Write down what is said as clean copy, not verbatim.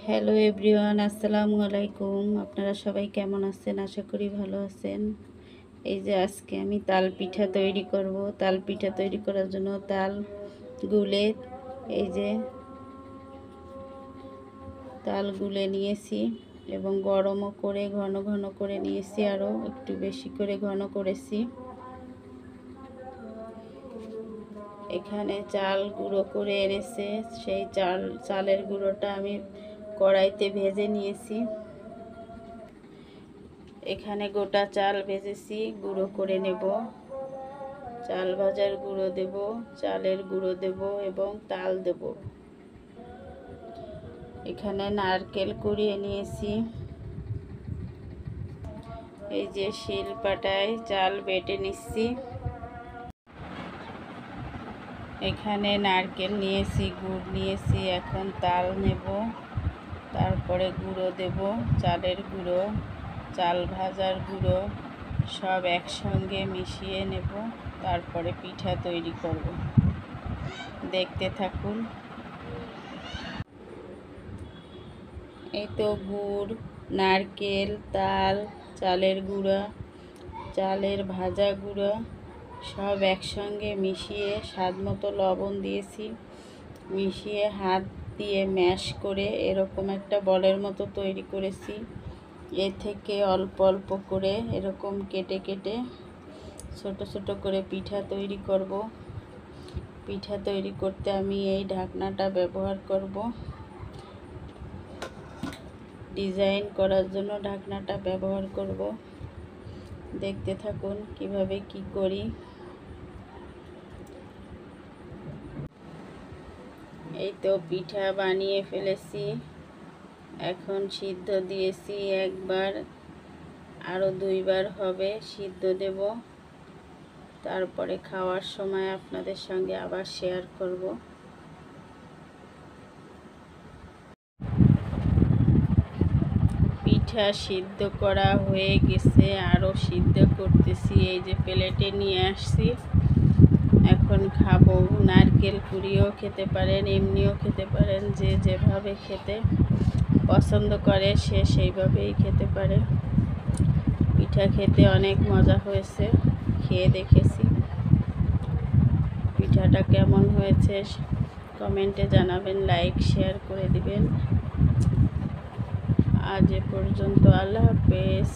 Hello everyone, আসসালামু আলাইকুম। আপনারা সবাই কেমন আছেন? আশা করি ভালো আছেন। এই যে আজকে আমি তাল পিঠা তৈরি করব। তাল পিঠা তৈরি করার জন্য তাল গুলে এই যে তাল গুলে নিয়েছি এবং গরমও করে ঘন ঘন করে নিয়েছি, আরও একটু বেশি করে ঘন করেছি। এখানে চাল গুঁড়ো করে এনেছে, সেই চালের গুঁড়োটা আমি কড়াইতে ভেজে নিয়েছি। এখানে গোটা চাল ভেজেছি, গুঁড়ো করে নেব। চাল ভাজার গুঁড়ো দেব, চালের গুঁড়ো দেব এবং তাল দেব। এখানে নারকেল কুড়িয়ে নিয়েছি। এই যে শিলপাটায় চাল বেটে নিচ্ছি। এখানে নারকেল নিয়েছি, গুড় নিয়েছি, এখন তাল নেব, তারপরে গুঁড়ো দেব, চালের গুঁড়ো, চাল ভাজার গুঁড়ো সব একসঙ্গে মিশিয়ে নেব, তারপরে পিঠা তৈরি করব। দেখতে থাকুন। এই তো গুড়, নারকেল, তাল, চালের গুঁড়া, চালের ভাজা গুঁড়ো সব একসঙ্গে মিশিয়ে স্বাদ মতো লবণ দিয়েছি, মিশিয়ে হাত দিয়ে ম্যাশ করে এরকম একটা বলের মতো তৈরি করেছি। এ থেকে অল্প অল্প করে এরকম কেটে কেটে ছোট ছোট করে পিঠা তৈরি করব। পিঠা তৈরি করতে আমি এই ঢাকনাটা ব্যবহার করব। ডিজাইন করার জন্য ঢাকনাটা ব্যবহার করব। দেখতে থাকুন কিভাবে কি করি। এই তো পিঠা বানিয়ে ফেলেছি। এখন সিদ্ধ দিয়েছি একবার, আরও 2বার হবে সিদ্ধ দেব। তারপরে খাওয়ার সময় আপনাদের সঙ্গে আবার শেয়ার করব। পিঠা সিদ্ধ করা হয়ে গেছে, আরও সিদ্ধ করতেছি। এই যে প্লেটে নিয়ে আসছি, এখন খাবো। নারকেল কুড়িয়েও খেতে পারেন, এমনিও খেতে পারেন, যে যেভাবে খেতে পছন্দ করে সে সেইভাবেই খেতে পারে। পিঠা খেতে অনেক মজা হয়েছে, খেয়ে দেখেছি। পিঠাটা কেমন হয়েছে কমেন্টে জানাবেন, লাইক শেয়ার করে দিবেন। আজ এ পর্যন্ত, আল্লাহ হাফেজ।